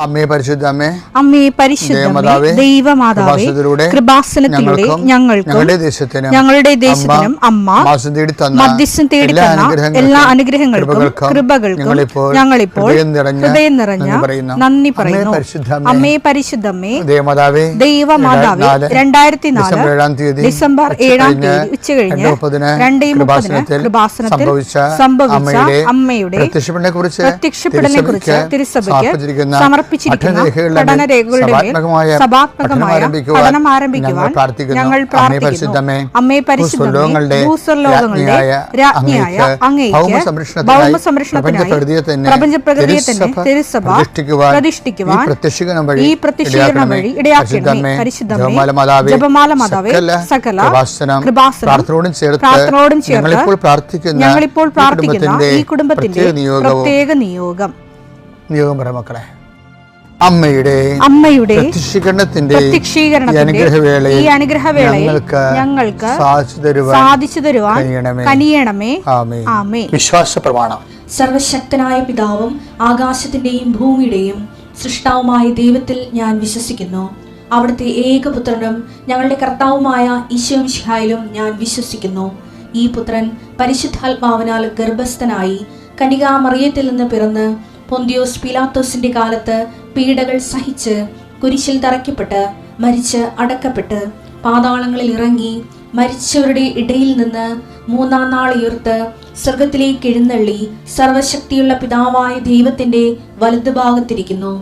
അമ്മേ പരിശുദ്ധ അമ്മേ പരിശുദ്ധമേ ദൈവമാതാവേ കൃപാസനത്തിലൂടെ ഞങ്ങളുടെ ദേശത്തിനും അമ്മ മധ്യസ്ഥം തേടി തന്ന എല്ലാ അനുഗ്രഹങ്ങൾക്കും കൃപകൾക്കും ഞങ്ങളിപ്പോൾ ഹൃദയം നിറഞ്ഞ നന്ദി പറയുന്നു. അമ്മേ പരിശുദ്ധമേ ദൈവമാതാവേ 2004 ഡിസംബർ 7 ഉച്ചകഴിഞ്ഞ് 2:30 കൃപാസനത്തിൽ സംഭവിച്ച അമ്മയുടെ പ്രത്യക്ഷപ്പെടലിനെ കുറിച്ച് തിരുസഭയ്ക്ക് സമർപ്പിച്ചിരിക്കുന്ന പഠനരേഖകളുടെ സഭാത്മകമായ പഠനം ആരംഭിക്കുവാൻ ഞങ്ങൾ പ്രാർത്ഥിക്കുന്നു. അമ്മേ പരിശുദ്ധമേ ഭൂസ്വർലോകങ്ങളുടെ രാജ്ഞിയായ അങ്ങേയ്ക്ക് ഭൗമസംരക്ഷണത്തിനായി പ്രപഞ്ചപ്രകൃതിയെ തന്നെ തിരുസഭ പ്രതിഷ്ഠിക്കുവാൻ ഈ പ്രത്യക്ഷീകരണം വഴി ഇടയാക്കണമേ. പരിശുദ്ധമേ ജപമാല മാതാവേ സകല കൃപാസനം പ്രാർത്ഥനയോടും ചേർത്ത് ഞങ്ങളിപ്പോൾ പ്രാർത്ഥിക്കുന്ന ഈ കുടുംബത്തിന്റെ പ്രത്യേക നിയോഗം മക്കളെ അമ്മയുടെ പ്രത്യക്ഷീകരണത്തിന്റെ ഈ അനുഗ്രഹവേളയിൽ ഞങ്ങൾക്ക് സാധിച്ചു തരുവാൻ കനിയണമേ. ആമേൻ. വിശ്വാസ പ്രമാണം. സർവശക്തനായ പിതാവും ആകാശത്തിന്റെയും ഭൂമിയുടെയും സൃഷ്ടാവുമായ ദൈവത്തിൽ ഞാൻ വിശ്വസിക്കുന്നു. അവിടുത്തെ ഏകപുത്രനും ഞങ്ങളുടെ കർത്താവുമായ ഈശോ മിശിഹായിലും ഞാൻ വിശ്വസിക്കുന്നു. ഈ പുത്രൻ പരിശുദ്ധാത്മാവിനാൽ ഗർഭസ്ഥനായി കന്യകാമറിയത്തിൽ നിന്ന് പിറന്ന് പൊന്തിയോസ് പീലാത്തോസിന്റെ കാലത്ത് പീഡകൾ സഹിച്ച് കുരിശിൽ തറയ്ക്കപ്പെട്ട് മരിച്ച് അടക്കപ്പെട്ട് പാതാളങ്ങളിൽ ഇറങ്ങി മരിച്ചവരുടെ ഇടയിൽ നിന്ന് 3-ാം നാൾ ഉയർത്ത് സ്വർഗത്തിലേക്ക് എഴുന്നള്ളി സർവശക്തിയുള്ള പിതാവായ ദൈവത്തിന്റെ വലതുഭാഗത്തിരിക്കുന്നു.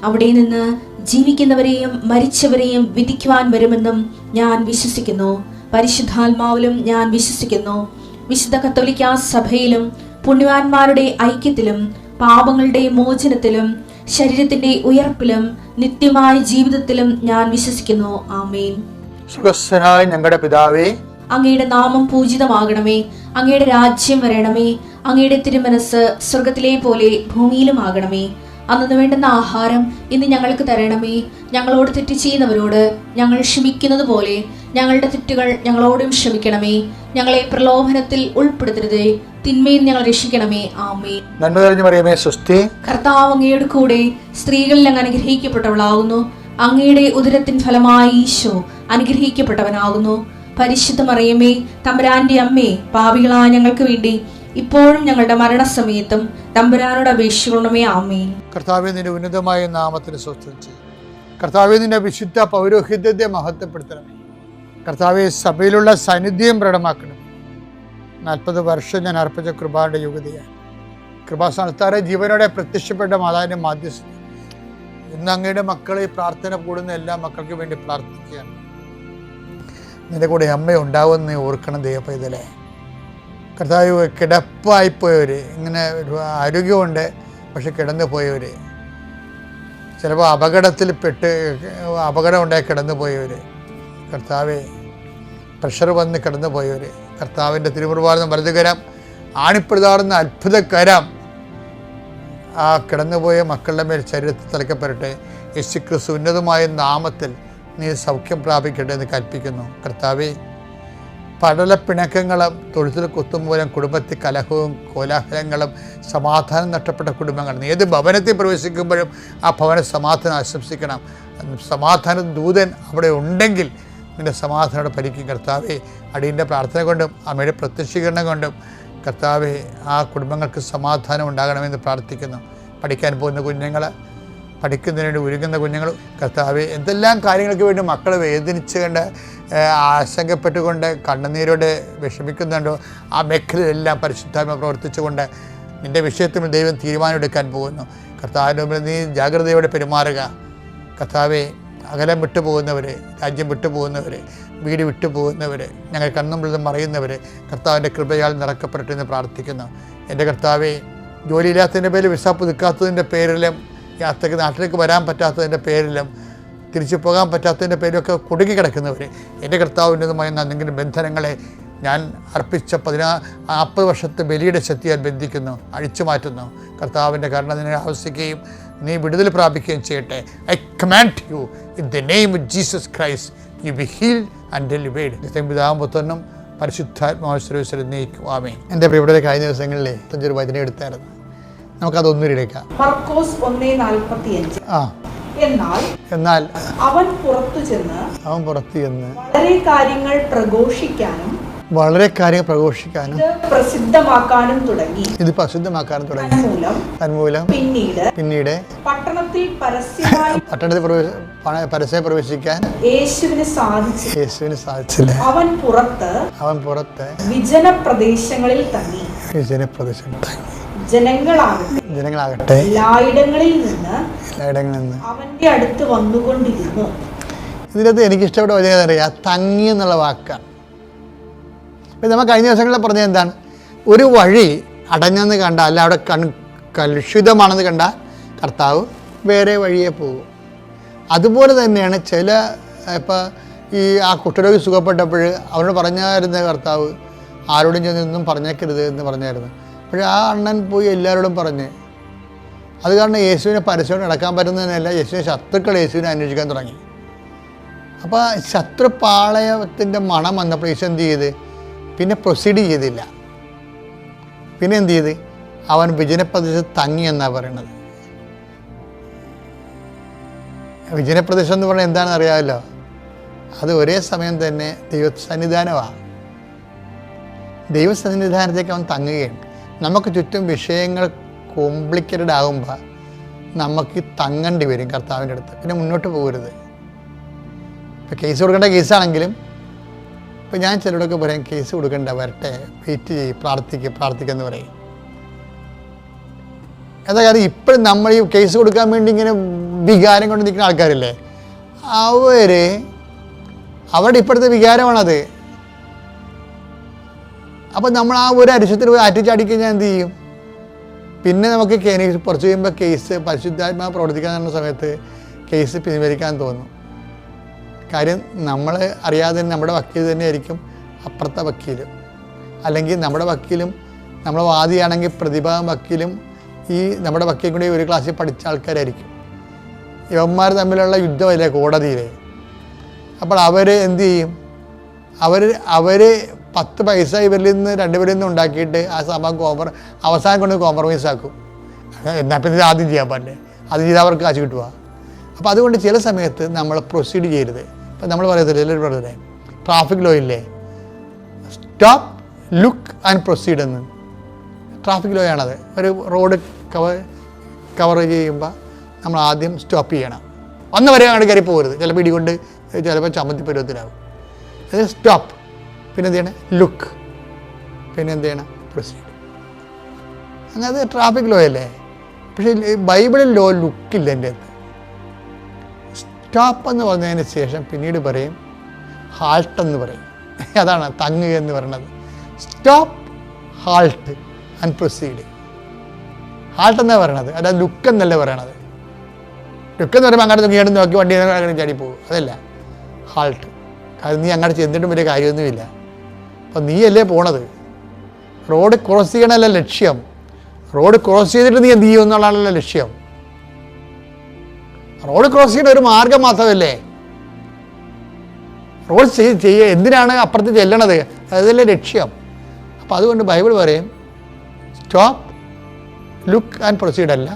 അവിടെ നിന്ന് ജീവിക്കുന്നവരെയും മരിച്ചവരെയും വിധിക്കുവാൻ വരുമെന്നും ഞാൻ വിശ്വസിക്കുന്നു. പരിശുദ്ധാത്മാവിലും ഞാൻ വിശ്വസിക്കുന്നു. വിശുദ്ധ കത്തോലിക്കാ സഭയിലും പുണ്യവാന്മാരുടെ ഐക്യത്തിലും പാപങ്ങളുടെ മോചനത്തിലും ശരീരത്തിന്റെ ഉയർപ്പിലും നിത്യമായ ജീവിതത്തിലും ഞാൻ വിശ്വസിക്കുന്നു. ആമേൻ. സുഖസ്ഥനായ ഞങ്ങളുടെ പിതാവേ, അങ്ങയുടെ നാമം പൂജിതമാകണമേ. അങ്ങയുടെ രാജ്യം വരണമേ. അങ്ങയുടെ തിരുമനസ് സ്വർഗത്തിലെ പോലെ ഭൂമിയിലും ആകണമേ. അന്നു വേണ്ടുന്ന ആഹാരം ഇന്ന് ഞങ്ങൾക്ക് തരണമേ. ഞങ്ങളോട് തെറ്റ് ചെയ്യുന്നവരോട് ഞങ്ങൾ ക്ഷമിക്കുന്നത് പോലെ ഞങ്ങളുടെ തെറ്റുകൾ ഞങ്ങളോടും ക്ഷമിക്കണമേ. ഞങ്ങളെ പ്രലോഭനത്തിൽ ഉൾപ്പെടുത്തരുതേ, തിന്മയിൽ ഞങ്ങൾ രക്ഷിക്കണമേ. ആമേൻ. നന്മ നിറഞ്ഞ മറിയമേ സ്വസ്തി. കർത്താവ് അങ്ങയുടെ കൂടെ സ്ത്രീകളിൽ അങ്ങ് അനുഗ്രഹിക്കപ്പെട്ടവളാകുന്നു. അങ്ങയുടെ ഉദരത്തിൻ ഫലമായി ഈശോ അനുഗ്രഹിക്കപ്പെട്ടവനാകുന്നു. പരിശുദ്ധ മറിയമേ തമ്പുരാന്റെ അമ്മേ, പാപികളായ ഞങ്ങൾക്ക് വേണ്ടി ഇപ്പോഴും ഞങ്ങളുടെ മരണസമയത്തും തമ്പുരാനോട് അപേക്ഷിക്കണമേ. ആമേൻ. കർത്താവേ നിന്റെ ഉന്നതമായ നാമത്തിന് സ്വസ്ഥം ചെയ്യും. കർത്താവേ നിന്റെ വിശുദ്ധ പൗരോഹിത്യത്തെ മഹത്വപ്പെടുത്തണമേ. കർത്താവെ സഭയിലുള്ള സാന്നിധ്യം പ്രകടമാക്കണം. 40 വർഷം ഞാൻ അർപ്പിച്ച കൃപാന്റെ യുഗതിയാണ്. കൃപാസ്ഥാനത്താറെ ജീവനോടെ പ്രത്യക്ഷപ്പെട്ട മാതാവിന്റെ മാധ്യസ്ഥ ഇന്ന് അങ്ങയുടെ മക്കളെ പ്രാർത്ഥന കൂടുന്ന എല്ലാ മക്കൾക്ക് വേണ്ടി പ്രാർത്ഥിക്കുകയാണ്. നിന്റെ കൂടെ അമ്മ ഉണ്ടാവുമെന്ന് ഓർക്കണം ദൈവപൈതലേ. കർത്താവ് കിടപ്പായിപ്പോയവർ, ഇങ്ങനെ ഒരു ആരോഗ്യമുണ്ട് പക്ഷെ കിടന്നു പോയവർ, ചിലപ്പോൾ അപകടം ഉണ്ടായി കിടന്നു പോയവർ, കർത്താവെ പ്രഷർ വന്ന് കിടന്നു പോയവർ, കർത്താവിൻ്റെ തിരുമുറുവാർന്ന വലതുകരം ആണിപ്രതാടുന്ന അത്ഭുതകരം ആ കിടന്നുപോയ മക്കളുടെ മേൽ ശരീരത്തിൽ തലക്കപ്പെടട്ടെ. യേശുക്രിസ്തു ഉന്നതമായ നാമത്തിൽ നീ സൗഖ്യം പ്രാപിക്കട്ടെ എന്ന് കൽപ്പിക്കുന്നു. കർത്താവെ പടലപ്പിണക്കങ്ങളും തൊഴുത്തിൽ കുത്തും മൂലം കുടുംബത്തിൽ കലഹവും കോലാഹലങ്ങളും സമാധാനം നഷ്ടപ്പെട്ട കുടുംബങ്ങൾ, നീ ഏത് ഭവനത്തിൽ പ്രവേശിക്കുമ്പോഴും ആ ഭവന സമാധാനം ആശംസിക്കണം. സമാധാന ദൂതൻ അവിടെ ഉണ്ടെങ്കിൽ നിൻ്റെ സമാധാനോടെ ഭരിക്കും. കർത്താവെ അടിയൻ്റെ പ്രാർത്ഥന കൊണ്ടും അമ്മയുടെ പ്രത്യക്ഷീകരണം കൊണ്ടും കർത്താവെ ആ കുടുംബങ്ങൾക്ക് സമാധാനം ഉണ്ടാകണമെന്ന് പ്രാർത്ഥിക്കുന്നു. പഠിക്കാൻ പോകുന്ന കുഞ്ഞുങ്ങൾ, പഠിക്കുന്നതിന് വേണ്ടി ഒരുങ്ങുന്ന കുഞ്ഞുങ്ങൾ, കർത്താവെ എന്തെല്ലാം കാര്യങ്ങൾക്ക് വേണ്ടി മക്കൾ വേദനിച്ചുകൊണ്ട് ആശങ്കപ്പെട്ടുകൊണ്ട് കണ്ണുനീരോടെ വിഷമിക്കുന്നുണ്ടോ ആ മേഖലയിലെല്ലാം പരിശുദ്ധാത്മ പ്രവർത്തിച്ചുകൊണ്ട് നിൻ്റെ വിഷയത്തിൽ ദൈവം തീരുമാനമെടുക്കാൻ പോകുന്നു. കർത്താവിൻ്റെ മുമ്പിൽ നീ ജാഗ്രതയോടെ പെരുമാറുക. കർത്താവെ അകലം വിട്ടുപോകുന്നവർ, രാജ്യം വിട്ടുപോകുന്നവർ, വീട് വിട്ടുപോകുന്നവർ, ഞങ്ങൾ കണ്ണുമ്പിൽ മറയുന്നവർ കർത്താവിൻ്റെ കൃപയാൽ നിറക്കപ്പെടട്ടെ എന്ന് പ്രാർത്ഥിക്കുന്നു. എൻ്റെ കർത്താവെ ജോലിയില്ലാത്തതിൻ്റെ പേരിൽ വിസ പുതുക്കാത്തതിൻ്റെ പേരിലും യാത്രയ്ക്ക് നാട്ടിലേക്ക് വരാൻ പറ്റാത്തതിൻ്റെ പേരിലും തിരിച്ചു പോകാൻ പറ്റാത്തതിൻ്റെ പേരിലൊക്കെ കുടുങ്ങിക്കിടക്കുന്നവർ, എൻ്റെ കർത്താവ് ഉന്നതമായ എന്തെങ്കിലും ബന്ധനങ്ങളെ ഞാൻ അർപ്പിച്ച 40 വർഷത്തെ ബലിയുടെ ശക്തിയാൽ ബന്ധിക്കുന്നു, അഴിച്ചു മാറ്റുന്നു. കർത്താവിൻ്റെ കരുണ നിന്നെ ആവശ്യിക്കുകയും നീ വിടുതൽ പ്രാപിക്കുകയും ചെയ്യട്ടെ. I command you in the name of Jesus Christ U B healed and delivered. പിതാവും പുത്രനും പരിശുദ്ധാത്മാവിനും ആമേൻ. എൻ്റെ പ്രിയപ്പെട്ടവരെ, കഴിഞ്ഞ ദിവസങ്ങളിലെ 5 വചനം എടുത്തായിരുന്നു. നമുക്കതൊന്നിരിക്കാം. മർക്കോസ് 1:45. എന്നാൽ അവൻ പുറത്തു ചെന്ന് വളരെ കാര്യങ്ങൾ പ്രഘോഷിക്കാനും പ്രസിദ്ധമാക്കാനും തുടങ്ങി. തന്മൂലം പിന്നീട് പട്ടണത്തിൽ പരസ്യം പ്രവേശിക്കാൻ യേശുവിന് സാധിച്ചില്ല. അവൻ പുറത്ത് വിജനപ്രദേശങ്ങളിൽ തങ്ങി. ജനങ്ങളാകട്ടെ എല്ലായിടങ്ങളിൽ നിന്ന് അവന്റെ അടുത്ത് വന്നുകൊണ്ടിരുന്നു. ഇതിനകത്ത് എനിക്കിഷ്ടപ്പെട്ട വചനം അറിയാം, തങ്ങി എന്നുള്ള വാക്കാണ്. നമ്മൾ കഴിഞ്ഞ ദിവസങ്ങളിൽ പറഞ്ഞത് എന്താണ്? ഒരു വഴി അടഞ്ഞെന്ന് കണ്ടാൽ, അല്ല അവിടെ കലുഷിതമാണെന്ന് കണ്ടാൽ കർത്താവ് വേറെ വഴിയെ പോകും. അതുപോലെ തന്നെയാണ് ഇപ്പോൾ ആ കുഷ്ഠരോഗി സുഖപ്പെട്ടപ്പോൾ അവരോട് പറഞ്ഞായിരുന്ന കർത്താവ്, ആരോടും ചെന്നൊന്നും പറഞ്ഞേക്കരുത് എന്ന് പറഞ്ഞായിരുന്നു. പക്ഷേ ആ അണ്ണൻ പോയി എല്ലാവരോടും പറഞ്ഞ്. അത് കാരണം യേശുവിനെ പരസ്യമായി നടക്കാൻ പറ്റുന്നതിനല്ല, യേശുവിനെ ശത്രുക്കൾ യേശുവിനെ അന്വേഷിക്കാൻ തുടങ്ങി. അപ്പോൾ ശത്രുപാളയത്തിൻ്റെ മണം വന്നപ്പോൾ യേശു എന്ത് ചെയ്ത്? പിന്നെ പ്രൊസീഡ് ചെയ്തില്ല. പിന്നെ എന്ത് ചെയ്ത്? അവൻ വിജനപ്രദേശത്ത് തങ്ങി എന്നാണ് പറയണത്. വിജനപ്രദേശം എന്ന് പറഞ്ഞാൽ എന്താണെന്ന് അറിയാമല്ലോ, അത് ഒരേ സമയം തന്നെ ദൈവസന്നിധാനമാണ്. ദൈവസന്നിധാനത്തേക്ക് അവൻ തങ്ങുകയാണ്. നമുക്ക് ചുറ്റും വിഷയങ്ങൾ കോംപ്ലിക്കേറ്റഡ് ആകുമ്പോൾ നമുക്ക് തങ്ങേണ്ടി വരും കർത്താവിൻ്റെ അടുത്ത്. പിന്നെ മുന്നോട്ട് പോകരുത്. ഇപ്പോൾ കേസ് കൊടുക്കേണ്ട കേസാണെങ്കിലും, ഇപ്പോൾ ഞാൻ ചിലരോടൊക്കെ പറയും, കേസ് കൊടുക്കേണ്ട, വരട്ടെ, വെയിറ്റ് ചെയ്യും, പ്രാർത്ഥിക്കുമെന്ന് പറയും. എന്താ കാര്യം? ഇപ്പോഴും നമ്മൾ ഈ കേസ് കൊടുക്കാൻ വേണ്ടി ഇങ്ങനെ വികാരം കൊണ്ട് നിൽക്കുന്ന ആൾക്കാരില്ലേ, അവരുടെ ഇപ്പോഴത്തെ വികാരമാണത്. അപ്പം നമ്മൾ ആ ഒരു അരിശത്തിൽ പോയി ആറ്റിച്ചാടിക്കഴിഞ്ഞാൽ എന്ത് ചെയ്യും? പിന്നെ നമുക്ക് കുറച്ച് കഴിയുമ്പോൾ കേസ് പരിശുദ്ധാത്മാവ് പ്രവർത്തിക്കാൻ തന്ന സമയത്ത് കേസ് പിൻവലിക്കാൻ തോന്നും. കാര്യം നമ്മൾ അറിയാതെ നമ്മുടെ വക്കീൽ തന്നെയായിരിക്കും അപ്പുറത്തെ വക്കീലും, അല്ലെങ്കിൽ നമ്മുടെ വക്കീലും, നമ്മുടെ വാദിയാണെങ്കിൽ പ്രതിഭാ വക്കീലും ഈ നമ്മുടെ വക്കീൽ കൂടി ഒരു ക്ലാസ്സിൽ പഠിച്ച ആൾക്കാരായിരിക്കും. യവന്മാർ തമ്മിലുള്ള യുദ്ധമല്ലേ കോടതിയിൽ. അപ്പോൾ അവർ എന്ത് ചെയ്യും? അവർ 10 പൈസ ഇവരിൽ നിന്ന് രണ്ടുപേരിൽ നിന്ന് ഉണ്ടാക്കിയിട്ട് ആ സംഭവം അവസാനം കൊണ്ട് കോംപ്രമൈസ് ആക്കും. എന്നാൽ പിന്നെ ഇത് ആദ്യം ചെയ്യാൻ പാടില്ലേ, അത് ചെയ്താൽ അവർക്ക് കാശ് കിട്ടുക. അപ്പോൾ അതുകൊണ്ട് ചില സമയത്ത് നമ്മൾ പ്രൊസീഡ് ചെയ്യരുത്. ഇപ്പം നമ്മൾ പറയത്തില്ല, എല്ലാവരും പറഞ്ഞില്ലേ, ട്രാഫിക് ലോ ഇല്ലേ, സ്റ്റോപ്പ്, ലുക്ക് ആൻഡ് പ്രൊസീഡ് എന്ന്. ട്രാഫിക് ലോ ആണത്. ഒരു റോഡ് കവർ ചെയ്യുമ്പോൾ നമ്മൾ ആദ്യം സ്റ്റോപ്പ് ചെയ്യണം. വന്ന് വരെ അങ്ങോട്ട് കയറി പോകരുത്. ചിലപ്പോൾ ഇടികൊണ്ട് ചിലപ്പോൾ ചമ്മന്തി പരുവത്തിലാവും. അത് സ്റ്റോപ്പ്, പിന്നെ എന്ത് ചെയ്യണം? ലുക്ക്, പിന്നെ എന്ത് ചെയ്യണം? പ്രൊസീഡ്. അങ്ങനെ അത് ട്രാഫിക് ലോ അല്ലേ. പക്ഷേ ബൈബിളിൽ ലോ ലുക്കില്ല എൻ്റെ അടുത്ത്. സ്റ്റോപ്പ് എന്ന് പറഞ്ഞതിന് ശേഷം പിന്നീട് പറയും ഹാൾട്ട് എന്ന് പറയും. അതാണ് തങ്ങുക എന്ന് പറയുന്നത്. Stop, halt and proceed. Halt എന്നാണ് പറയണത്, അല്ല ലുക്ക് എന്നല്ല പറയണത്. ലുക്ക് എന്ന് പറയുമ്പോൾ അങ്ങോട്ട് നോക്കിയാണ്ട് നോക്കി വണ്ടി അങ്ങനെ ചാടി പോകും, അതല്ല ഹാൾട്ട്. കാരണം നീ അങ്ങോട്ട് ചെന്നിട്ടും വലിയ കാര്യമൊന്നുമില്ല. അപ്പം നീയല്ലേ പോണത്. റോഡ് ക്രോസ് ചെയ്യണമല്ല ലക്ഷ്യം. റോഡ് ക്രോസ് ചെയ്തിട്ട് നീ എന്ത് ചെയ്യും എന്നുള്ളതാണല്ലോ ലക്ഷ്യം. റോഡ് ക്രോസ് ചെയ്യുന്ന ഒരു മാർഗം മാത്രമല്ലേ. റോഡ് എന്തിനാണ് അപ്പുറത്ത് ചെല്ലണത്? അതല്ലേ ലക്ഷ്യം. അപ്പോൾ അതുകൊണ്ട് ബൈബിൾ പറയും സ്റ്റോപ്പ്, ലുക്ക് ആൻഡ് പ്രൊസീഡ് അല്ല,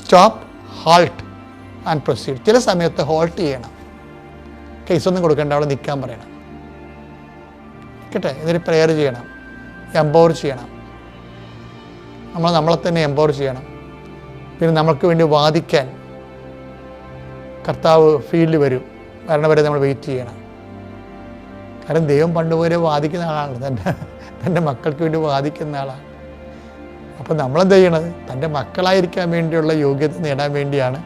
സ്റ്റോപ്പ്, ഹാൾട്ട് ആൻഡ് പ്രൊസീഡ്. ചില സമയത്ത് ഹോൾട്ട് ചെയ്യണം. കേസൊന്നും കൊടുക്കേണ്ട, അവിടെ നിൽക്കാൻ പറയണം കേട്ടെ. എന്നിട്ട് പ്രെയർ ചെയ്യണം, എംപവർ ചെയ്യണം. നമ്മളെ തന്നെ എംപവർ ചെയ്യണം. പിന്നെ നമ്മൾക്ക് വേണ്ടി വാദിക്കാൻ കർത്താവ് ഫീൽഡിൽ വരണവരെ നമ്മൾ വെയിറ്റ് ചെയ്യണം. കാരണം ദൈവം പണ്ടുപോലെ വാദിക്കുന്ന ആളാണ്, തൻ്റെ മക്കൾക്ക് വേണ്ടി വാദിക്കുന്ന ആളാണ്. അപ്പോൾ നമ്മളെന്താ ചെയ്യണത്? തൻ്റെ മക്കളായിരിക്കാൻ വേണ്ടിയുള്ള യോഗ്യത നേടാൻ വേണ്ടിയാണ്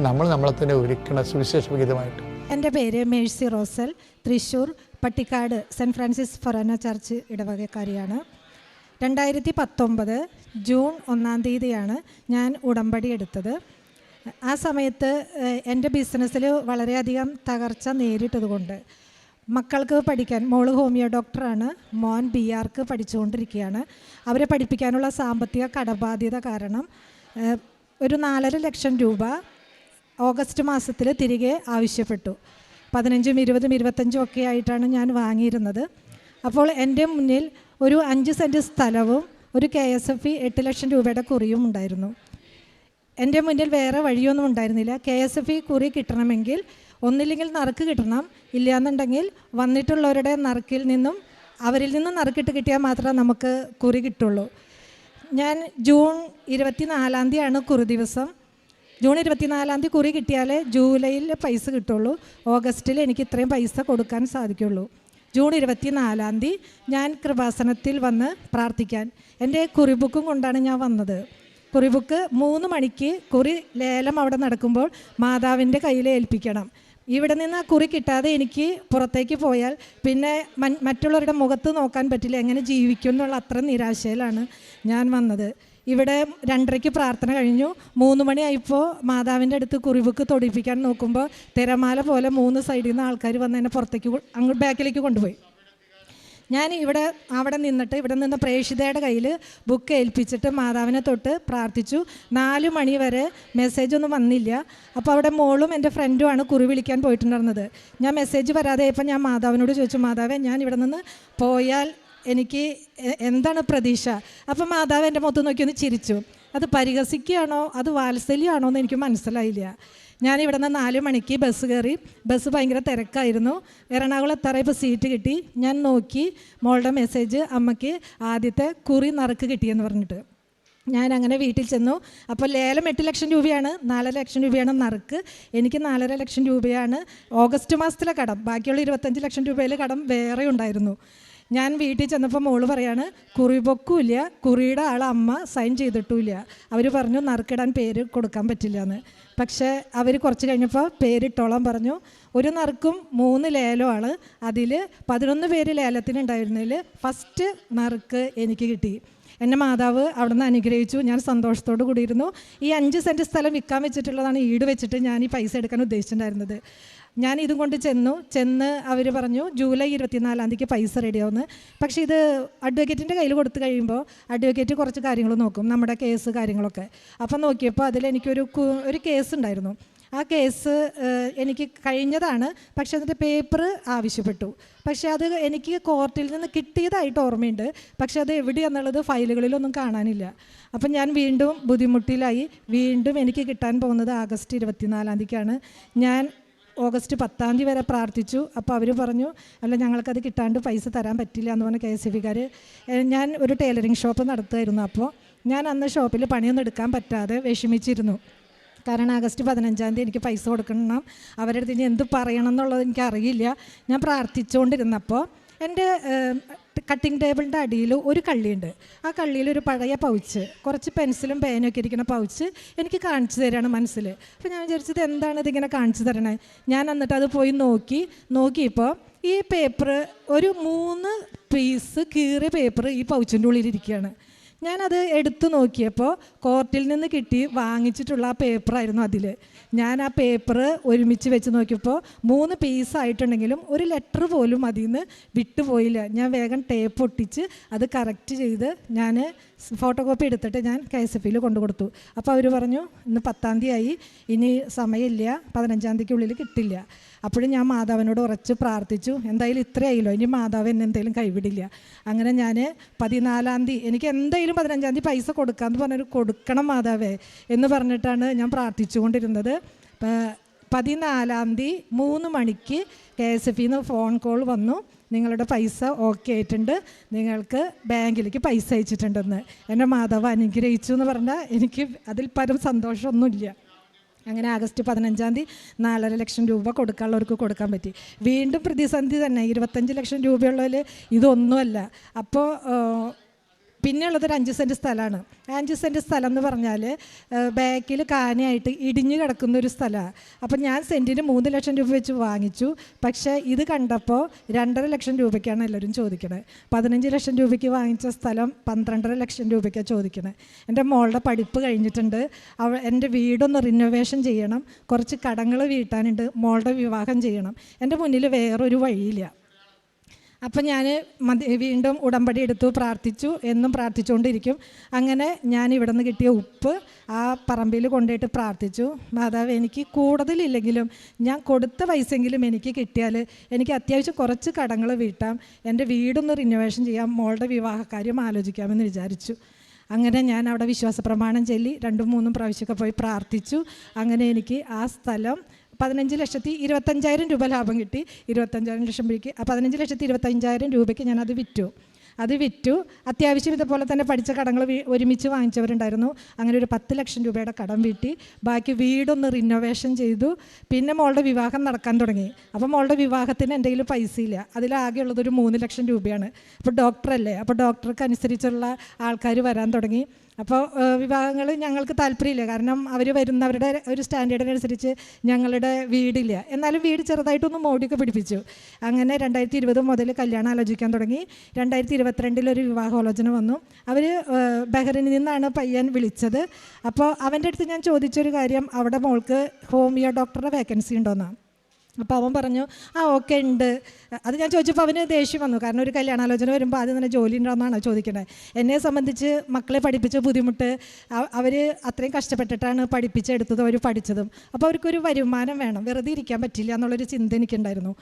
നമ്മളെ തന്നെ ഒരുക്കണം സുവിശേഷവിഹിതമായിട്ട്. എൻ്റെ പേര് Mercy Rosel, Thrissur Pattikkad Saint Francis Forane church ഇടവകക്കാരിയാണ്. 2019 ജൂൺ 1-ാം തീയതിയാണ് ഞാൻ ഉടമ്പടി എടുത്തത്. ആ സമയത്ത് എൻ്റെ ബിസിനസ്സിൽ വളരെയധികം തകർച്ച നേരിട്ടതുകൊണ്ട് മക്കൾക്ക് പഠിക്കാൻ, മോള് ഹോമിയോ ഡോക്ടറാണ്, മോൻ BArc പഠിച്ചുകൊണ്ടിരിക്കുകയാണ്. അവരെ പഠിപ്പിക്കാനുള്ള സാമ്പത്തിക കടബാധ്യത കാരണം ഒരു 4.5 ലക്ഷം രൂപ ഓഗസ്റ്റ് മാസത്തിൽ തിരികെ ആവശ്യപ്പെട്ടു. 15, 20, 25 ഒക്കെ ആയിട്ടാണ് ഞാൻ വാങ്ങിയിരുന്നത്. അപ്പോൾ എൻ്റെ മുന്നിൽ ഒരു 5 സെൻറ്റ് സ്ഥലവും ഒരു KSFE 8 ലക്ഷം രൂപയുടെ കുറിയും ഉണ്ടായിരുന്നു. എൻ്റെ മുന്നിൽ വേറെ വഴിയൊന്നും ഉണ്ടായിരുന്നില്ല. KSFE കുറി കിട്ടണമെങ്കിൽ ഒന്നില്ലെങ്കിൽ നറുക്ക് കിട്ടണം, ഇല്ലയെന്നുണ്ടെങ്കിൽ വന്നിട്ടുള്ളവരുടെ നറുക്കിൽ നിന്നും അവരിൽ നിന്നും നറുക്കിട്ട് കിട്ടിയാൽ മാത്രമേ നമുക്ക് കുറി കിട്ടുള്ളൂ. ഞാൻ ജൂൺ 24 കുറി ദിവസം. ജൂൺ 24 കുറി കിട്ടിയാലേ ജൂലൈയിൽ പൈസ കിട്ടുള്ളൂ. ഓഗസ്റ്റിൽ എനിക്ക് ഇത്രയും പൈസ കൊടുക്കാൻ സാധിക്കുള്ളൂ. ജൂൺ 24 ഞാൻ കൃപാസനത്തിൽ വന്ന് പ്രാർത്ഥിക്കാൻ എൻ്റെ കുറി ബുക്കും കൊണ്ടാണ് ഞാൻ വന്നത്. കുറി ബുക്ക് 3 മണിക്ക് കുറി ലേലം അവിടെ നടക്കുമ്പോൾ മാതാവിൻ്റെ കയ്യിൽ ഏൽപ്പിക്കണം. ഇവിടെ നിന്ന് ആ കുറി കിട്ടാതെ എനിക്ക് പുറത്തേക്ക് പോയാൽ പിന്നെ മറ്റുള്ളവരുടെ മുഖത്ത് നോക്കാൻ പറ്റില്ല, എങ്ങനെ ജീവിക്കും എന്നുള്ള അത്ര നിരാശയിലാണ് ഞാൻ വന്നത്. ഇവിടെ 2:30 പ്രാർത്ഥന കഴിഞ്ഞു. 3 മണിയായപ്പോൾ മാതാവിൻ്റെ അടുത്ത് കുറി ബുക്ക് തൊടിപ്പിക്കാൻ നോക്കുമ്പോൾ തിരമാല പോലെ 3 സൈഡിൽ നിന്ന് ആൾക്കാർ വന്ന് എന്നെ പുറത്തേക്ക് അങ്ങോട്ട് ബാക്കിലേക്ക് കൊണ്ടുപോയി. ഞാൻ അവിടെ നിന്ന് പ്രേക്ഷിതയുടെ കയ്യിൽ ബുക്ക് ഏൽപ്പിച്ചിട്ട് മാതാവിനെ തൊട്ട് പ്രാർത്ഥിച്ചു. 4 മണി വരെ മെസ്സേജൊന്നും വന്നില്ല. അപ്പോൾ അവിടെ മോളും എൻ്റെ ഫ്രണ്ടുമാണ് കുറി വിളിക്കാൻ പോയിട്ടുണ്ടായിരുന്നത്. ഞാൻ മെസ്സേജ് വരാതെ ഇപ്പം ഞാൻ മാതാവിനോട് ചോദിച്ചു, മാതാവേ ഞാൻ ഇവിടെ നിന്ന് പോയാൽ എനിക്ക് എന്താണ് പ്രതീക്ഷ? അപ്പം മാതാവ് എൻ്റെ മുഖത്ത് നോക്കി ഒന്ന് ചിരിച്ചു. അത് പരിഹസിക്കുകയാണോ അത് വാത്സല്യമാണോ എന്ന് എനിക്ക് മനസ്സിലായില്ല. ഞാനിവിടെ നിന്ന് 4 മണിക്ക് ബസ് കയറി. ബസ് ഭയങ്കര തിരക്കായിരുന്നു. എറണാകുളം എത്താറായപ്പോൾ സീറ്റ് കിട്ടി. ഞാൻ നോക്കി, മോളുടെ മെസ്സേജ്, അമ്മയ്ക്ക് ആദ്യത്തെ കുറി നറുക്ക് കിട്ടിയെന്ന് പറഞ്ഞിട്ട്. ഞാൻ അങ്ങനെ വീട്ടിൽ ചെന്നു. അപ്പോൾ ലേലം 8 ലക്ഷം രൂപയാണ്, 4 ലക്ഷം രൂപയാണ് നറുക്ക്. എനിക്ക് 4.5 ലക്ഷം രൂപയാണ് ഓഗസ്റ്റ് മാസത്തിലെ കടം. ബാക്കിയുള്ള 25 ലക്ഷം രൂപയിൽ കടം വേറെ ഉണ്ടായിരുന്നു. ഞാൻ വീട്ടിൽ ചെന്നപ്പോൾ മോള് പറയാണ്, കുറി പൊക്കുമില്ല, കുറിയുടെ അമ്മ സൈൻ ചെയ്തിട്ടുമില്ല. അവർ പറഞ്ഞു നറുക്കിടാൻ പേര് കൊടുക്കാൻ പറ്റില്ല എന്ന്. പക്ഷേ അവർ കുറച്ച് കഴിഞ്ഞപ്പോൾ പേരിട്ടോളാൻ പറഞ്ഞു. ഒരു നറുക്കും 3 ലേലമാണ്. അതിൽ 11 പേര് ലേലത്തിനുണ്ടായിരുന്നതിൽ ഫസ്റ്റ് നറുക്ക് എനിക്ക് കിട്ടി. എന്നെ മാതാവ് അവിടെ നിന്ന് അനുഗ്രഹിച്ചു. ഞാൻ സന്തോഷത്തോട് കൂടിയിരുന്നു. ഈ 5 സെൻറ്റ് സ്ഥലം വിൽക്കാൻ വെച്ചിട്ടുള്ളതാണ് ഈട് വെച്ചിട്ട് ഞാൻ ഈ പൈസ എടുക്കാൻ ഉദ്ദേശിച്ചിട്ടുണ്ടായിരുന്നത്. ഞാൻ ഇതും കൊണ്ട് ചെന്ന് അവർ പറഞ്ഞു ജൂലൈ 24 പൈസ റെഡിയാവുമെന്ന്. പക്ഷേ ഇത് അഡ്വക്കേറ്റിൻ്റെ കയ്യിൽ കൊടുത്തു കഴിയുമ്പോൾ അഡ്വക്കേറ്റ് കുറച്ച് കാര്യങ്ങൾ നോക്കും, നമ്മുടെ കേസ് കാര്യങ്ങളൊക്കെ. അപ്പം നോക്കിയപ്പോൾ അതിലെനിക്കൊരു കേസ് ഉണ്ടായിരുന്നു. ആ കേസ് എനിക്ക് കഴിഞ്ഞതാണ്, പക്ഷെ അതിൻ്റെ പേപ്പർ ആവശ്യപ്പെട്ടു. പക്ഷേ അത് എനിക്ക് കോർട്ടിൽ നിന്ന് കിട്ടിയതായിട്ട് ഓർമ്മയുണ്ട്, പക്ഷെ അത് എവിടെയാണെന്നുള്ളത് ഫയലുകളിലൊന്നും കാണാനില്ല. അപ്പം ഞാൻ വീണ്ടും ബുദ്ധിമുട്ടിലായി. വീണ്ടും എനിക്ക് കിട്ടാൻ പോകുന്നത് ആഗസ്റ്റ് 24 ഞാൻ ഓഗസ്റ്റ് 10 വരെ പ്രാർത്ഥിച്ചു. അപ്പോൾ അവർ പറഞ്ഞു, അല്ല ഞങ്ങൾക്കത് കിട്ടാണ്ട് പൈസ തരാൻ പറ്റില്ല എന്ന് പറഞ്ഞ KSFEക്കാർ. ഞാൻ ഒരു ടൈലറിങ് ഷോപ്പ് നടത്തുമായിരുന്നു. അപ്പോൾ ഞാൻ അന്ന് ഷോപ്പിൽ പണിയൊന്നും എടുക്കാൻ പറ്റാതെ വിഷമിച്ചിരുന്നു. കാരണം ആഗസ്റ്റ് 15 എനിക്ക് പൈസ കൊടുക്കണം. അവരുടെ അടുത്ത് ഇനി എന്ത് പറയണം എന്നുള്ളത് എനിക്കറിയില്ല. ഞാൻ പ്രാർത്ഥിച്ചുകൊണ്ടിരുന്നപ്പോൾ എൻ്റെ കട്ടിംഗ് ടേബിളിൻ്റെ അടിയിൽ ഒരു കള്ളിയുണ്ട്. ആ കള്ളിയിൽ ഒരു പഴയ പൗച്ച്, കുറച്ച് പെൻസിലും പേനൊക്കെ ഇരിക്കുന്ന പൗച്ച് എനിക്ക് കാണിച്ചു തരാണ് മനസ്സിൽ. അപ്പോൾ ഞാൻ വിചാരിച്ചത് എന്താണ് ഇതിങ്ങനെ കാണിച്ചു തരണേ. ഞാൻ എന്നിട്ട് അത് പോയി നോക്കിയപ്പോൾ ഈ പേപ്പർ ഒരു 3 പീസ് കീറിയ പേപ്പർ ഈ പൗച്ചിൻ്റെ ഉള്ളിലിരിക്കുകയാണ്. ഞാനത് എടുത്തു നോക്കിയപ്പോൾ കോർട്ടിൽ നിന്ന് കിട്ടി വാങ്ങിച്ചിട്ടുള്ള ആ പേപ്പറായിരുന്നു അതിൽ. ഞാൻ ആ പേപ്പർ ഒരുമിച്ച് വെച്ച് നോക്കിയപ്പോൾ 3 പീസായിട്ടുണ്ടെങ്കിലും ഒരു ലെറ്റർ പോലും അതിൽ നിന്ന് വിട്ടുപോയില്ല. ഞാൻ വേഗം ടേപ്പ് ഒട്ടിച്ച് അത് കറക്റ്റ് ചെയ്ത് ഞാൻ ഫോട്ടോ കോപ്പി എടുത്തിട്ട് ഞാൻ KSFEയിൽ കൊണ്ടു കൊടുത്തു. അപ്പോൾ അവർ പറഞ്ഞു ഇന്ന് 10 ആയി, ഇനി സമയമില്ല, 15 കിട്ടില്ല. അപ്പോഴും ഞാൻ മാതാവിനോട് ഉറച്ച് പ്രാർത്ഥിച്ചു, എന്തായാലും ഇത്രയായില്ലോ, ഇനി മാതാവ് എന്നെ എന്തെങ്കിലും കൈവിടില്ല. അങ്ങനെ ഞാൻ 14 എനിക്ക് എന്തായാലും 15 പൈസ കൊടുക്കാമെന്ന് പറഞ്ഞൊരു കൊടുക്കണം മാതാവേ എന്ന് പറഞ്ഞിട്ടാണ് ഞാൻ പ്രാർത്ഥിച്ചുകൊണ്ടിരുന്നത്. 14 3 മണിക്ക് KSFEയിൽ നിന്ന് ഫോൺ കോൾ വന്നു, നിങ്ങളുടെ പൈസ ഓക്കെ ആയിട്ടുണ്ട്, നിങ്ങൾക്ക് ബാങ്കിലേക്ക് പൈസ അയച്ചിട്ടുണ്ടെന്ന്. എൻ്റെ മാതാവ് അനുഗ്രഹിച്ചു എന്ന് പറഞ്ഞാൽ എനിക്ക് അതിൽ പരം സന്തോഷമൊന്നുമില്ല. അങ്ങനെ ആഗസ്റ്റ് 15 4.5 ലക്ഷം രൂപ കൊടുക്കാനുള്ളവർക്ക് കൊടുക്കാൻ പറ്റി. വീണ്ടും പ്രതിസന്ധി തന്നെ. 25 ലക്ഷം രൂപയുള്ളതിൽ ഇതൊന്നുമല്ല. അപ്പോൾ പിന്നെയുള്ളത് ഒരു 5 സെൻറ്റ് സ്ഥലമാണ്. 5 സെൻറ്റ് സ്ഥലം എന്ന് പറഞ്ഞാൽ ബാക്കിൽ കാനയായിട്ട് ഇടിഞ്ഞു കിടക്കുന്ന ഒരു സ്ഥലമാണ്. അപ്പം ഞാൻ സെൻറ്റിന് 3 ലക്ഷം രൂപ വെച്ച് വാങ്ങിച്ചു. പക്ഷേ ഇത് കണ്ടപ്പോൾ 2.5 ലക്ഷം രൂപയ്ക്കാണ് എല്ലാവരും ചോദിക്കണത്. 15 ലക്ഷം രൂപയ്ക്ക് വാങ്ങിച്ച സ്ഥലം 12.5 ലക്ഷം രൂപയ്ക്കാണ് ചോദിക്കണത്. എൻ്റെ മോളുടെ പഠിപ്പ് കഴിഞ്ഞിട്ടുണ്ട്, എൻ്റെ വീടൊന്ന് റിനോവേഷൻ ചെയ്യണം, കുറച്ച് കടങ്ങൾ വീട്ടാനുണ്ട്, മോളുടെ വിവാഹം ചെയ്യണം. എൻ്റെ മുന്നിൽ വേറൊരു വഴിയില്ല. അപ്പം ഞാൻ വീണ്ടും ഉടമ്പടി എടുത്തു, പ്രാർത്ഥിച്ചു, എന്നും പ്രാർത്ഥിച്ചുകൊണ്ടിരിക്കും. അങ്ങനെ ഞാൻ ഇവിടെ നിന്ന് കിട്ടിയ ഉപ്പ് ആ പറമ്പിൽ കൊണ്ടുപോയിട്ട് പ്രാർത്ഥിച്ചു, മാതാവ് എനിക്ക് കൂടുതലില്ലെങ്കിലും ഞാൻ കൊടുത്ത പൈസയെങ്കിലും എനിക്ക് കിട്ടിയാൽ എനിക്ക് അത്യാവശ്യം കുറച്ച് കടങ്ങൾ വീട്ടാം, എൻ്റെ വീടൊന്ന് റിനോവേഷൻ ചെയ്യാം, മോളുടെ വിവാഹകാര്യം ആലോചിക്കാമെന്ന് വിചാരിച്ചു. അങ്ങനെ ഞാൻ അവിടെ വിശ്വാസ പ്രമാണം ചൊല്ലി 2-3 പ്രാവശ്യമൊക്കെ പോയി പ്രാർത്ഥിച്ചു. അങ്ങനെ എനിക്ക് ആ സ്ഥലം 15,25,000 രൂപ ലാഭം കിട്ടി. 25,000 ലക്ഷം രൂപയ്ക്ക് 15,25,000 രൂപയ്ക്ക് ഞാനത് വിറ്റു. അത്യാവശ്യം ഇതുപോലെ തന്നെ പഠിച്ച കടങ്ങൾ ഒരുമിച്ച് വാങ്ങിച്ചവരുണ്ടായിരുന്നു. അങ്ങനെ ഒരു 10 ലക്ഷം രൂപയുടെ കടം വീട്ടി. ബാക്കി വീടൊന്ന് റിനോവേഷൻ ചെയ്തു. പിന്നെ മോളുടെ വിവാഹം നടക്കാൻ തുടങ്ങി. അപ്പോൾ മോളുടെ വിവാഹത്തിന് എൻ്റെ കയ്യിൽ പൈസ ഇല്ല. അതിലാകെയുള്ളത് ഒരു 3 ലക്ഷം രൂപയാണ്. അപ്പോൾ ഡോക്ടറല്ലേ, അപ്പോൾ ഡോക്ടർക്ക് അനുസരിച്ചുള്ള ആൾക്കാർ വരാൻ തുടങ്ങി. അപ്പോൾ വിവാഹങ്ങൾ ഞങ്ങൾക്ക് താല്പര്യമില്ല, കാരണം അവർ വരുന്നവരുടെ ഒരു സ്റ്റാൻഡേർഡിനനുസരിച്ച് ഞങ്ങളുടെ വീടില്ല. എന്നാലും വീട് ചെറുതായിട്ടൊന്ന് മോടിയൊക്കെ പിടിപ്പിച്ചു. അങ്ങനെ 2020 മുതൽ കല്യാണം ആലോചിക്കാൻ തുടങ്ങി. 2022 ഒരു വിവാഹാലോചന വന്നു. അവർ ബഹ്റിനിൽ നിന്നാണ് പയ്യൻ വിളിച്ചത്. അപ്പോൾ അവൻ്റെ അടുത്ത് ഞാൻ ചോദിച്ചൊരു കാര്യം, അവിടെ മോൾക്ക് ഹോമിയോ ഡോക്ടറുടെ വേക്കൻസി ഉണ്ടോയെന്നാണ്. അപ്പോൾ അവൻ പറഞ്ഞു ഓക്കെ ഉണ്ട്. അത് ഞാൻ ചോദിച്ചപ്പോൾ അവന് ദേഷ്യം വന്നു. കാരണം ഒരു കല്യാണാലോചന വരുമ്പോൾ ആദ്യം തന്നെ ജോലി ഉണ്ടോയെന്നാണ് ചോദിക്കണത്. എന്നെ സംബന്ധിച്ച് മക്കളെ പഠിപ്പിച്ച ബുദ്ധിമുട്ട്, അവർ അത്രയും കഷ്ടപ്പെട്ടിട്ടാണ് പഠിപ്പിച്ചെടുത്തതും അവർ പഠിച്ചതും. അപ്പോൾ അവർക്കൊരു വരുമാനം വേണം, വെറുതെ ഇരിക്കാൻ പറ്റില്ല എന്നുള്ളൊരു ചിന്ത എനിക്കുണ്ടായിരുന്നു.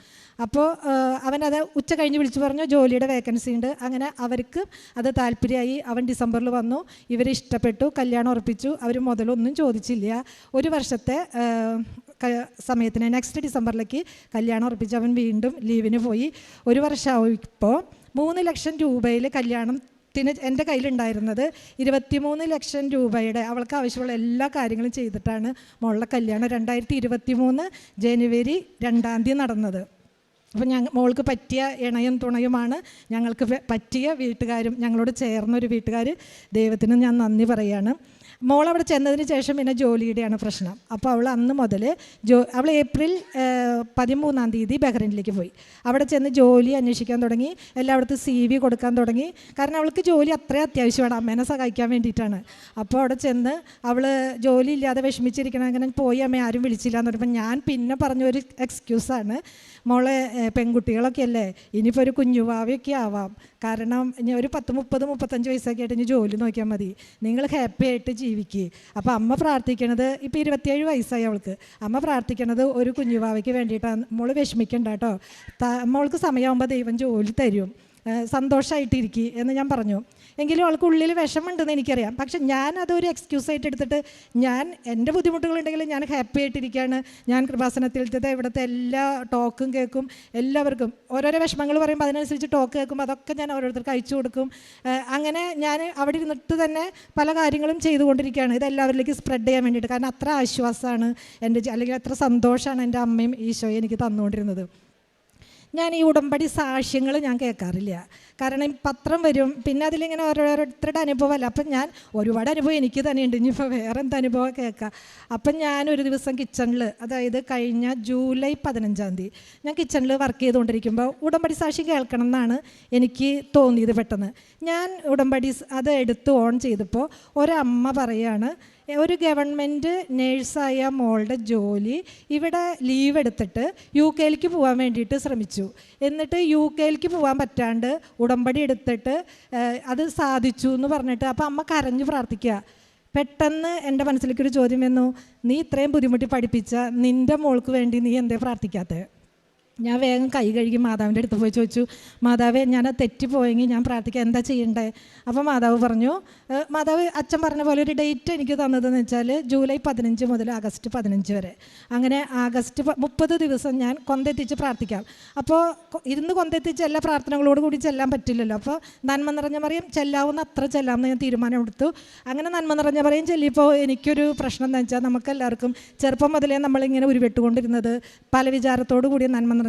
അപ്പോൾ അവനത് ഉച്ച കഴിഞ്ഞ് വിളിച്ചു പറഞ്ഞു ജോലിയുടെ വേക്കൻസി ഉണ്ട്. അങ്ങനെ അവർക്ക് അത് താല്പര്യമായി. അവൻ ഡിസംബറിൽ വന്നു. ഇവർ ഇഷ്ടപ്പെട്ടു, കല്യാണം ഉറപ്പിച്ചു. അവർ മുതലൊന്നും ചോദിച്ചില്ല. ഒരു വർഷത്തെ സമയത്തിന് നെക്സ്റ്റ് ഡിസംബറിലേക്ക് കല്യാണം ഉറപ്പിച്ച് അവൻ വീണ്ടും ലീവിന് പോയി. ഒരു വർഷമാവും. ഇപ്പോൾ 3 ലക്ഷം രൂപയിൽ കല്യാണത്തിന് എൻ്റെ കയ്യിലുണ്ടായിരുന്നത് 23 ലക്ഷം രൂപയുടെ അവൾക്ക് ആവശ്യമുള്ള എല്ലാ കാര്യങ്ങളും ചെയ്തിട്ടാണ് മോളുടെ കല്യാണം 2023 ജനുവരി 2 നടന്നത്. അപ്പോൾ മോൾക്ക് പറ്റിയ ഇണയും തുണയുമാണ്, ഞങ്ങൾക്ക് പറ്റിയ വീട്ടുകാരും, ഞങ്ങളോട് ചേർന്നൊരു വീട്ടുകാർ. ദൈവത്തിന് ഞാൻ നന്ദി പറയുകയാണ്. മോളവിടെ ചെന്നതിന് ശേഷം പിന്നെ ജോലിയുടെയാണ് പ്രശ്നം. അപ്പോൾ അവൾ അന്ന് മുതൽ അവൾ ഏപ്രിൽ 13 ബഹ്റിനിലേക്ക് പോയി. അവിടെ ചെന്ന് ജോലി അന്വേഷിക്കാൻ തുടങ്ങി. എല്ലായിടത്തും CV കൊടുക്കാൻ തുടങ്ങി. കാരണം അവൾക്ക് ജോലി അത്രയും അത്യാവശ്യമാണ്, അമ്മേനെ സഹായിക്കാൻ വേണ്ടിയിട്ടാണ്. അപ്പോൾ അവിടെ ചെന്ന് അവൾ ജോലി ഇല്ലാതെ വിഷമിച്ചിരിക്കണം. അങ്ങനെ പോയി അമ്മ ആരും വിളിച്ചില്ല എന്ന് പറയുമ്പോൾ ഞാൻ പിന്നെ പറഞ്ഞൊരു എക്സ്ക്യൂസാണ്, മോളെ പെൺകുട്ടികളൊക്കെ അല്ലേ, ഇനിയിപ്പോൾ ഒരു കുഞ്ഞുവാവയൊക്കെ ആവാം. കാരണം ഇനി ഒരു 10-30-35 വയസ്സൊക്കെ ആയിട്ട് ഇനി ജോലി നോക്കിയാൽ മതി, നിങ്ങൾ ഹാപ്പി ആയിട്ട് ജീവിക്കുക. അപ്പോൾ അമ്മ പ്രാർത്ഥിക്കണത്, ഇപ്പോൾ 27 വയസ്സായി അവൾക്ക്, അമ്മ പ്രാർത്ഥിക്കണത് ഒരു കുഞ്ഞുവാവയ്ക്ക് വേണ്ടിയിട്ടാണ്. മോൾ വിഷമിക്കണ്ട കേട്ടോ, മോൾക്ക് സമയമാകുമ്പോൾ ദൈവം ജോലി തരും, സന്തോഷമായിട്ടിരിക്കുക എന്ന് ഞാൻ പറഞ്ഞു. എങ്കിലും അവൾക്ക് ഉള്ളിൽ വിഷമമുണ്ടെന്ന് എനിക്കറിയാം. പക്ഷെ ഞാൻ അതൊരു എക്സ്ക്യൂസായിട്ട് എടുത്തിട്ട് ഞാൻ എൻ്റെ ബുദ്ധിമുട്ടുകളുണ്ടെങ്കിൽ ഞാൻ ഹാപ്പി ആയിട്ടിരിക്കുകയാണ്. ഞാൻ കൃപാസനത്തിലത്തെ ഇവിടുത്തെ എല്ലാ ടോക്കും കേൾക്കും. എല്ലാവർക്കും ഓരോരോ വിഷമങ്ങൾ പറയുമ്പോൾ അതിനനുസരിച്ച് ടോക്ക് കേൾക്കും. അതൊക്കെ ഞാൻ ഓരോരുത്തർക്ക് അയച്ചു കൊടുക്കും. അങ്ങനെ ഞാൻ അവിടെ ഇരുന്നിട്ട് തന്നെ പല കാര്യങ്ങളും ചെയ്തുകൊണ്ടിരിക്കുകയാണ്, ഇതെല്ലാവരിലേക്ക് സ്പ്രെഡ് ചെയ്യാൻ വേണ്ടിയിട്ട്. കാരണം അത്ര ആശ്വാസമാണ് എൻ്റെ, അല്ലെങ്കിൽ അത്ര സന്തോഷമാണ് എൻ്റെ അമ്മയും ഈശോയും എനിക്ക് തന്നുകൊണ്ടിരുന്നത്. ഞാൻ ഈ ഉടമ്പടി സാക്ഷ്യങ്ങൾ ഞാൻ കേൾക്കാറില്ല. കാരണം പത്രം വരും, പിന്നെ അതിലിങ്ങനെ ഓരോരുത്തരുടെ അനുഭവമല്ല. അപ്പം ഞാൻ ഒരുപാട് അനുഭവം എനിക്ക് തന്നെയുണ്ട്, ഇനിയിപ്പോൾ വേറെ എന്ത് അനുഭവം കേൾക്കാം. അപ്പം ഞാനൊരു ദിവസം കിച്ചണിൽ, അതായത് കഴിഞ്ഞ ജൂലൈ 15 ഞാൻ കിച്ചണിൽ വർക്ക് ചെയ്തുകൊണ്ടിരിക്കുമ്പോൾ ഉടമ്പടി സാക്ഷ്യം കേൾക്കണം എന്നാണ് എനിക്ക് തോന്നിയത്. പെട്ടെന്ന് ഞാൻ ഉടമ്പടി അത് എടുത്ത് ഓൺ ചെയ്തപ്പോൾ ഒരമ്മ പറയാണ്, ഒരു ഗവൺമെൻറ് നേഴ്സായ മോളുടെ ജോലി ഇവിടെ ലീവ് എടുത്തിട്ട് UK പോകാൻ വേണ്ടിയിട്ട് ശ്രമിച്ചു. എന്നിട്ട് UK പോകാൻ പറ്റാണ്ട് ഉടമ്പടി എടുത്തിട്ട് അത് സാധിച്ചു എന്ന് പറഞ്ഞിട്ട് അപ്പോൾ അമ്മ കരഞ്ഞു പ്രാർത്ഥിക്കുക. പെട്ടെന്ന് എൻ്റെ മനസ്സിലേക്കൊരു ചോദ്യം വന്നു, നീ ഇത്രയും ബുദ്ധിമുട്ടി പഠിപ്പിച്ച നിൻ്റെ മോൾക്ക് വേണ്ടി നീ എന്തേ പ്രാർത്ഥിക്കാത്തത്? ഞാൻ വേഗം കൈ കഴുകി മാതാവിൻ്റെ അടുത്ത് പോയി ചോദിച്ചു, മാതാവേ ഞാൻ തെറ്റിപ്പോയെങ്കിൽ ഞാൻ പ്രാർത്ഥിക്കാം, എന്താ ചെയ്യണ്ടേ? അപ്പോൾ മാതാവ് പറഞ്ഞു, മാതാവ് അച്ഛൻ പറഞ്ഞ പോലെ ഒരു ഡേറ്റ് എനിക്ക് തന്നതെന്ന് വെച്ചാൽ ജൂലൈ 15 മുതൽ ആഗസ്റ്റ് 15 വരെ. അങ്ങനെ ആഗസ്റ്റ് 30 ദിവസം ഞാൻ കൊന്തെത്തിച്ച് പ്രാർത്ഥിക്കാം. അപ്പോൾ ഇരുന്ന് കൊന്തെത്തിച്ച് എല്ലാ പ്രാർത്ഥനകളോട് കൂടി ചെല്ലാൻ പറ്റില്ലല്ലോ. അപ്പോൾ നന്മ നിറഞ്ഞ മറിയം ചെല്ലാവുന്ന അത്ര ചെല്ലാമെന്ന് ഞാൻ തീരുമാനമെടുത്തു. അങ്ങനെ നന്മ നിറഞ്ഞ മറിയം ചെല്ലിയപ്പോൾ എനിക്കൊരു പ്രശ്നം എന്താ വെച്ചാൽ, നമുക്കെല്ലാവർക്കും ചെറുപ്പം മുതലേ നമ്മളിങ്ങനെ ഉരുവെട്ടുകൊണ്ടിരുന്നത് പല വിചാരത്തോടു കൂടി നന്മ നിറഞ്ഞ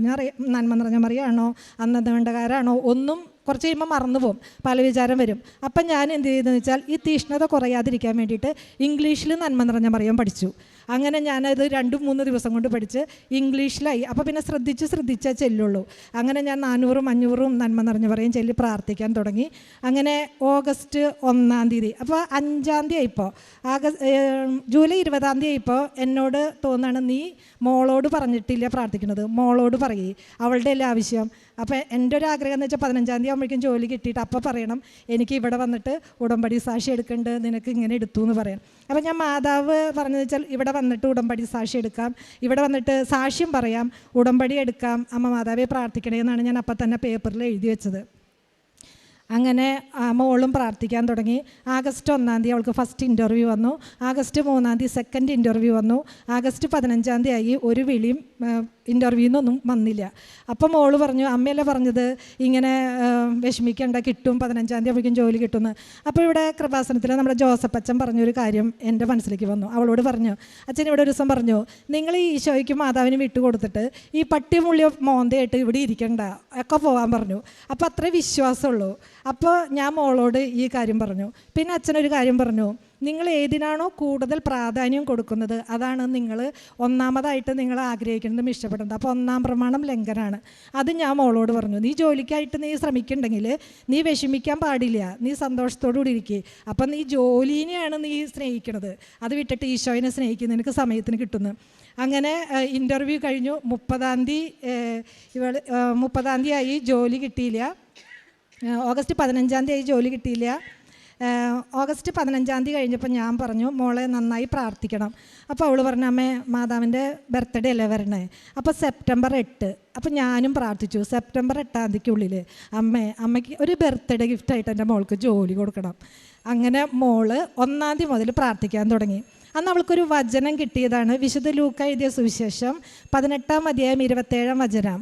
മറിയാണോ, അന്നതവേണ്ടകാരാണോ, ഒന്നും കുറച്ച് കഴിയുമ്പോൾ മറന്നു പോകും, പല വിചാരം വരും. അപ്പം ഞാൻ എന്ത് ചെയ്തെന്ന് വെച്ചാൽ ഈ തീഷ്ണത കുറയാതിരിക്കാൻ വേണ്ടിയിട്ട് ഇംഗ്ലീഷിൽ നന്മ നിറഞ്ഞ മറിയം പഠിച്ചു. അങ്ങനെ ഞാനത് 2-3 ദിവസം കൊണ്ട് പഠിച്ച് ഇംഗ്ലീഷിലായി. അപ്പോൾ പിന്നെ ശ്രദ്ധിച്ചേ ചെല്ലുള്ളൂ. അങ്ങനെ ഞാൻ 400-500 നന്മ നിറഞ്ഞ മറിയം ചൊല്ലി പ്രാർത്ഥിക്കാൻ തുടങ്ങി. അങ്ങനെ ഓഗസ്റ്റ് 1 അപ്പോൾ 5 ആയിപ്പോൾ, ജൂലൈ 20 ആയിപ്പോൾ എന്നോട് തോന്നുകയാണ്, നീ മോളോട് പറഞ്ഞിട്ടില്ല പ്രാർത്ഥിക്കുന്നത്, മോളോട് പറയേ, അവളുടെ എല്ലാ ആവശ്യം. അപ്പോൾ എൻ്റെ ഒരു ആഗ്രഹം എന്ന് വെച്ചാൽ 15 ആകുമ്പോഴേക്കും ജോലി കിട്ടിയിട്ട് അപ്പോൾ പറയണം, എനിക്ക് ഇവിടെ വന്നിട്ട് ഉടമ്പടി സാക്ഷി എടുക്കേണ്ടത്, നിനക്ക് ഇങ്ങനെ എടുത്തു എന്ന് പറയാം. അപ്പോൾ ഞാൻ മാതാവ് പറഞ്ഞതെന്ന് വെച്ചാൽ ഇവിടെ വന്നിട്ട് ഉടമ്പടി സാക്ഷി എടുക്കാം, ഇവിടെ വന്നിട്ട് സാക്ഷ്യം പറയാം, ഉടമ്പടി എടുക്കാം, അമ്മ മാതാവെ പ്രാർത്ഥിക്കണേ എന്നാണ് ഞാൻ അപ്പം തന്നെ പേപ്പറിൽ എഴുതി വെച്ചത്. അങ്ങനെ മോളും പ്രാർത്ഥിക്കാൻ തുടങ്ങി. ആഗസ്റ്റ് 1 അവൾക്ക് ഫസ്റ്റ് ഇൻ്റർവ്യൂ വന്നു. ആഗസ്റ്റ് 3 സെക്കൻഡ് ഇൻ്റർവ്യൂ വന്നു. ആഗസ്റ്റ് 15 ആയി ഒരു വിളിയും ഇൻ്റർവ്യൂന്നൊന്നും വന്നില്ല. അപ്പം മോള് പറഞ്ഞു, അമ്മയല്ലേ പറഞ്ഞത് ഇങ്ങനെ വിഷമിക്കേണ്ട, കിട്ടും, 15 ആകുമ്പോഴേക്കും ജോലി കിട്ടുമെന്ന്. അപ്പോൾ ഇവിടെ കൃപാസനത്തിൽ നമ്മുടെ ജോസഫ് അച്ഛൻ പറഞ്ഞൊരു കാര്യം എൻ്റെ മനസ്സിലേക്ക് വന്നു. അവളോട് പറഞ്ഞു, അച്ഛൻ ഇവിടെ ഒരു ദിവസം പറഞ്ഞു, നിങ്ങൾ ഈ ഈശോയ്ക്കും മാതാവിനും വിട്ടു കൊടുത്തിട്ട് ഈ പട്ടിമുള്ളിയ മോന്തയായിട്ട് ഇവിടെ ഇരിക്കണ്ട, ഒക്കെ പോകാൻ പറഞ്ഞു. അപ്പോൾ അത്രേ വിശ്വാസമുള്ളൂ. അപ്പോൾ ഞാൻ മോളോട് ഈ കാര്യം പറഞ്ഞു. പിന്നെ അച്ഛനൊരു കാര്യം പറഞ്ഞു, നിങ്ങൾ ഏതിനാണോ കൂടുതൽ പ്രാധാന്യം കൊടുക്കുന്നത് അതാണ് നിങ്ങൾ ഒന്നാമതായിട്ട് നിങ്ങൾ ആഗ്രഹിക്കുന്നതും ഇഷ്ടപ്പെടുന്നത്. അപ്പോൾ 1-ാം പ്രമാണം ലംഘനമാണ്. അത് ഞാൻ മോളോട് പറഞ്ഞു. നീ ജോലിക്കായിട്ട് നീ ശ്രമിക്കുന്നുണ്ടെങ്കിൽ നീ വിഷമിക്കാൻ പാടില്ല, നീ സന്തോഷത്തോടു കൂടി ഇരിക്കുക. അപ്പം നീ ജോലിനെയാണ് നീ സ്നേഹിക്കുന്നത്, അത് വിട്ടിട്ട് ഈശോയിനെ സ്നേഹിക്കുന്നത് നിനക്ക് സമയത്തിന് കിട്ടുന്നു. അങ്ങനെ ഇൻ്റർവ്യൂ കഴിഞ്ഞു. 30 ആയി, ജോലി കിട്ടിയില്ല. ഓഗസ്റ്റ് 15 ആയി, ജോലി കിട്ടിയില്ല. ഓഗസ്റ്റ് 15 കഴിഞ്ഞപ്പോൾ ഞാൻ പറഞ്ഞു, മോളെ നന്നായി പ്രാർത്ഥിക്കണം. അപ്പോൾ അവൾ പറഞ്ഞു, അമ്മേ മാതാവിൻ്റെ ബർത്ത്ഡേ അല്ലേ വരണേ, അപ്പോൾ സെപ്റ്റംബർ 8. അപ്പോൾ ഞാനും പ്രാർത്ഥിച്ചു, സെപ്റ്റംബർ 8 അമ്മയ്ക്ക് ഒരു ബർത്ത്ഡേ ഗിഫ്റ്റായിട്ട് എൻ്റെ മോൾക്ക് ജോലി കൊടുക്കണം. അങ്ങനെ മോള് 1 മുതൽ പ്രാർത്ഥിക്കാൻ തുടങ്ങി. അന്ന് അവൾക്കൊരു വചനം കിട്ടിയതാണ്, വിശുദ്ധ ലൂക്ക എഴുതിയ സുവിശേഷം 18-27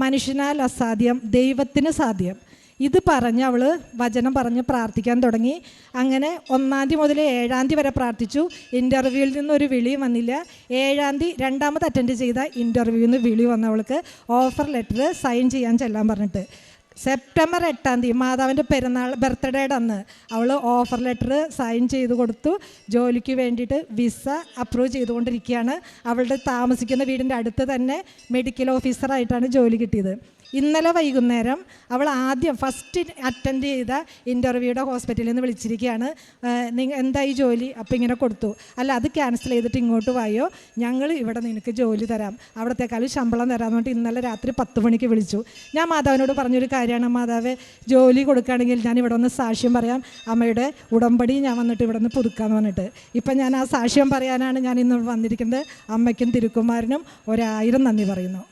മനുഷ്യനാൽ അസാധ്യം ദൈവത്തിന് സാധ്യം. ഇത് പറഞ്ഞ് അവൾ വചനം പറഞ്ഞ് പ്രാർത്ഥിക്കാൻ തുടങ്ങി. അങ്ങനെ 1 മുതൽ 7 വരെ പ്രാർത്ഥിച്ചു. ഇൻ്റർവ്യൂവിൽ നിന്നൊരു വിളിയും വന്നില്ല. 7 രണ്ടാമത് അറ്റൻഡ് ചെയ്ത ഇൻ്റർവ്യൂവിൽ നിന്ന് വിളി വന്നവൾക്ക് ഓഫർ ലെറ്റർ സൈൻ ചെയ്യാൻ ചെല്ലാൻ പറഞ്ഞിട്ട്. സെപ്റ്റംബർ 8 മാതാവിൻ്റെ ബർത്ത്ഡേയുടെ അന്ന് അവൾ ഓഫർ ലെറ്റർ സൈൻ ചെയ്ത് കൊടുത്തു. ജോലിക്ക് വേണ്ടിയിട്ട് വിസ അപ്രൂവ് ചെയ്തുകൊണ്ടിരിക്കുകയാണ്. അവളുടെ താമസിക്കുന്ന വീടിൻ്റെ അടുത്ത് തന്നെ മെഡിക്കൽ ഓഫീസറായിട്ടാണ് ജോലി കിട്ടിയത്. ഇന്നലെ വൈകുന്നേരം അവൾ ഫസ്റ്റ് അറ്റൻഡ് ചെയ്ത ഇൻ്റർവ്യൂയുടെ ഹോസ്പിറ്റലിൽ നിന്ന് വിളിച്ചിരിക്കുകയാണ്. എന്തായി ജോലി? അപ്പോൾ ഇങ്ങനെ കൊടുത്തു. അല്ല, അത് ക്യാൻസൽ ചെയ്തിട്ട് ഇങ്ങോട്ട് വായോ, ഞങ്ങൾ ഇവിടെ നിനക്ക് ജോലി തരാം, അവിടത്തേക്കാളും ശമ്പളം തരാമെന്ന് പറഞ്ഞിട്ട് ഇന്നലെ രാത്രി 10 മണിക്ക് വിളിച്ചു. ഞാൻ മാതാവിനോട് പറഞ്ഞൊരു കാര്യമാണ്, മാതാവേ ജോലി കൊടുക്കുകയാണെങ്കിൽ ഞാൻ ഇവിടെ ഒന്ന് സാക്ഷ്യം പറയാം, അമ്മയുടെ ഉടമ്പടി ഞാൻ വന്നിട്ട് ഇവിടെ നിന്ന് പുതുക്കാമെന്ന് പറഞ്ഞിട്ട്. ഇപ്പം ഞാൻ ആ സാക്ഷ്യം പറയാനാണ് ഞാൻ ഇന്ന് വന്നിരിക്കുന്നത്. അമ്മയ്ക്കും തിരുക്കുമാരനും 1000 നന്ദി പറയുന്നു.